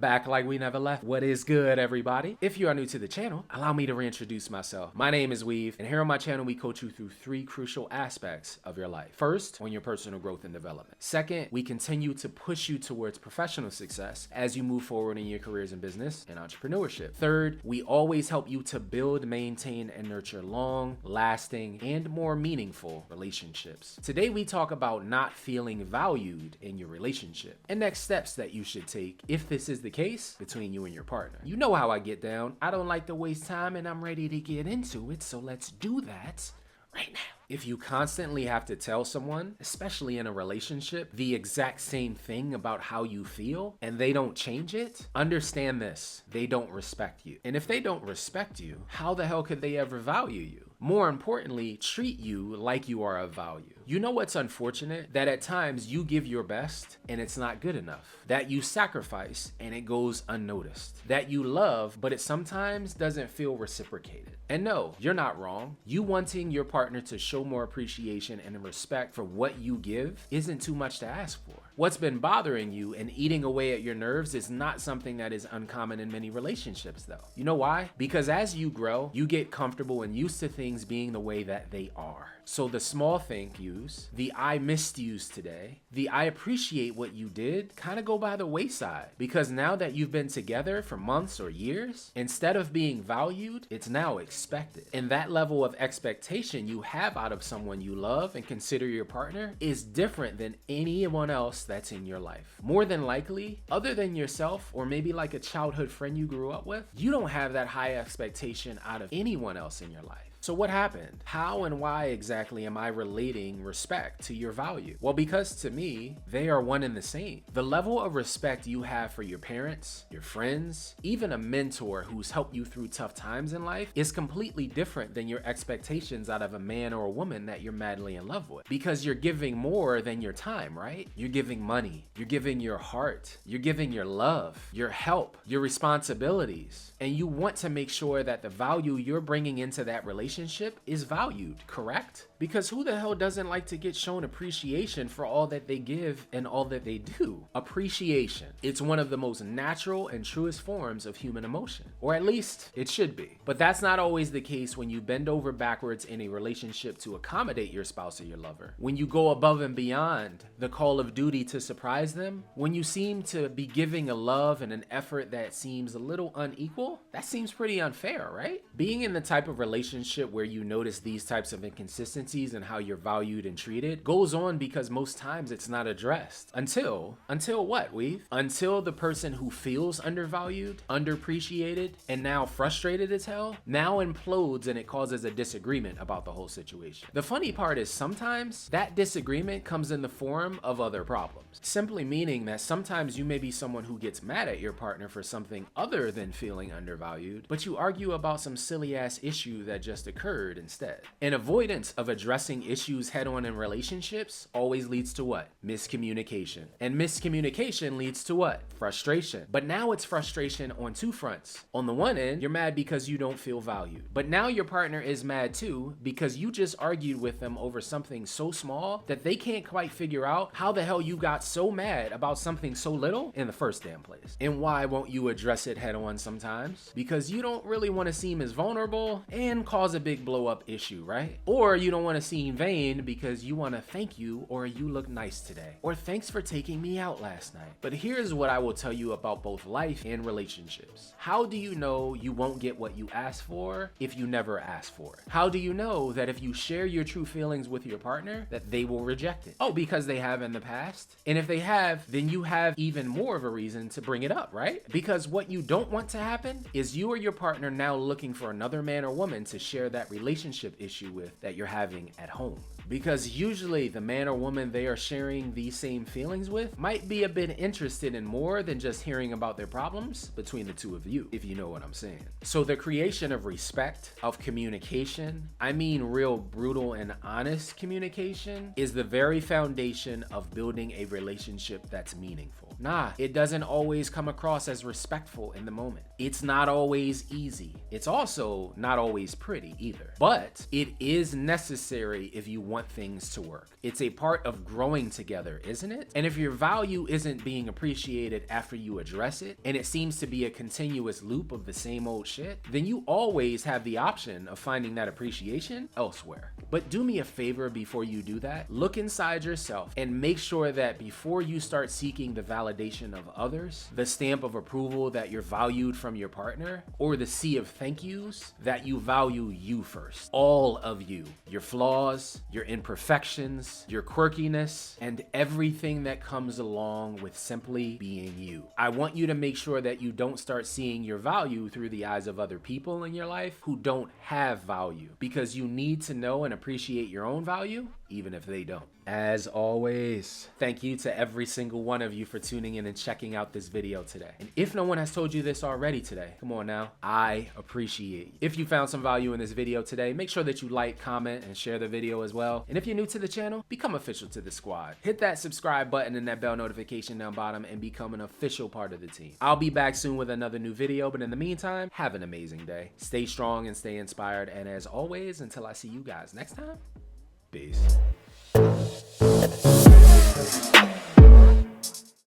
Back like we never left. What is good, everybody? If you are new to the channel, allow me to reintroduce myself. My name is Weav, and here on my channel, we coach you through 3 crucial aspects of your life. First, on your personal growth and development. Second, we continue to push you towards professional success as you move forward in your careers in business and entrepreneurship. Third, we always help you to build, maintain, and nurture long, lasting, and more meaningful relationships. Today, we talk about not feeling valued in your relationship and next steps that you should take if this is the case between you and your partner. You know how I get down. I don't like to waste time, and I'm ready to get into it, so let's do that right now. If you constantly have to tell someone, especially in a relationship, the exact same thing about how you feel and they don't change it, understand this: they don't respect you. And if they don't respect you, how the hell could they ever value you? More importantly, treat you like you are of value. You know what's unfortunate? That at times you give your best and it's not good enough. That you sacrifice and it goes unnoticed. That you love, but it sometimes doesn't feel reciprocated. And no, you're not wrong. You wanting your partner to show more appreciation and respect for what you give isn't too much to ask for. What's been bothering you and eating away at your nerves is not something that is uncommon in many relationships, though. You know why? Because as you grow, you get comfortable and used to things being the way that they are. So the small thank yous, the I missed yous today, the I appreciate what you did kind of go by the wayside, because now that you've been together for months or years, instead of being valued, it's now expected. And that level of expectation you have out of someone you love and consider your partner is different than anyone else that's in your life. More than likely, other than yourself or maybe like a childhood friend you grew up with, you don't have that high expectation out of anyone else in your life. So what happened? How and why exactly am I relating respect to your value? Well, because to me, they are one and the same. The level of respect you have for your parents, your friends, even a mentor who's helped you through tough times in life is completely different than your expectations out of a man or a woman that you're madly in love with. Because you're giving more than your time, right? You're giving money, you're giving your heart, you're giving your love, your help, your responsibilities. And you want to make sure that the value you're bringing into that relationship is valued, correct? Because who the hell doesn't like to get shown appreciation for all that they give and all that they do? Appreciation. It's one of the most natural and truest forms of human emotion, or at least it should be. But that's not always the case when you bend over backwards in a relationship to accommodate your spouse or your lover. When you go above and beyond the call of duty to surprise them, when you seem to be giving a love and an effort that seems a little unequal, that seems pretty unfair, right? Being in the type of relationship where you notice these types of inconsistencies and how you're valued and treated goes on because most times it's not addressed. Until what, Weave? Until the person who feels undervalued, underappreciated, and now frustrated as hell now implodes and it causes a disagreement about the whole situation. The funny part is sometimes that disagreement comes in the form of other problems. Simply meaning that sometimes you may be someone who gets mad at your partner for something other than feeling undervalued, but you argue about some silly ass issue that just occurred instead. An avoidance of addressing issues head on in relationships always leads to what? Miscommunication. And miscommunication leads to what? Frustration. But now it's frustration on 2 fronts. On the one end, you're mad because you don't feel valued. But now your partner is mad too because you just argued with them over something so small that they can't quite figure out how the hell you got so mad about something so little in the first damn place. And why won't you address it head on sometimes? Because you don't really want to seem as vulnerable and cause a big blow up issue, right? Or you don't want to seem vain because you want to thank you or you look nice today. Or thanks for taking me out last night. But here's what I will tell you about both life and relationships. How do you know you won't get what you ask for if you never ask for it? How do you know that if you share your true feelings with your partner that they will reject it? Oh, because they have in the past. And if they have, then you have even more of a reason to bring it up, right? Because what you don't want to happen is you or your partner now looking for another man or woman to share that relationship issue with that you're having at home. Because usually the man or woman they are sharing these same feelings with might be a bit interested in more than just hearing about their problems between the two of you, if you know what I'm saying. So the creation of respect, of communication, I mean real brutal and honest communication, is the very foundation of building a relationship that's meaningful. Nah, it doesn't always come across as respectful in the moment. It's not always easy. It's also not always pretty either. But it is necessary if you want things to work. It's a part of growing together, isn't it? And if your value isn't being appreciated after you address it, and it seems to be a continuous loop of the same old shit, then you always have the option of finding that appreciation elsewhere. But do me a favor before you do that. Look inside yourself and make sure that before you start seeking the validation of others, the stamp of approval that you're valued from your partner, or the sea of thank yous, that you value you first. All of you. Your flaws, your imperfections, your quirkiness, and everything that comes along with simply being you. I want you to make sure that you don't start seeing your value through the eyes of other people in your life who don't have value, because you need to know and appreciate your own value, even if they don't. As always, thank you to every single one of you for tuning in and checking out this video today. And if no one has told you this already today, come on now, I appreciate you. If you found some value in this video today, make sure that you like, comment, and share the video as well. And if you're new to the channel, become official to the squad. Hit that subscribe button and that bell notification down bottom and become an official part of the team. I'll be back soon with another new video, but in the meantime, have an amazing day. Stay strong and stay inspired. And as always, until I see you guys next time, peace.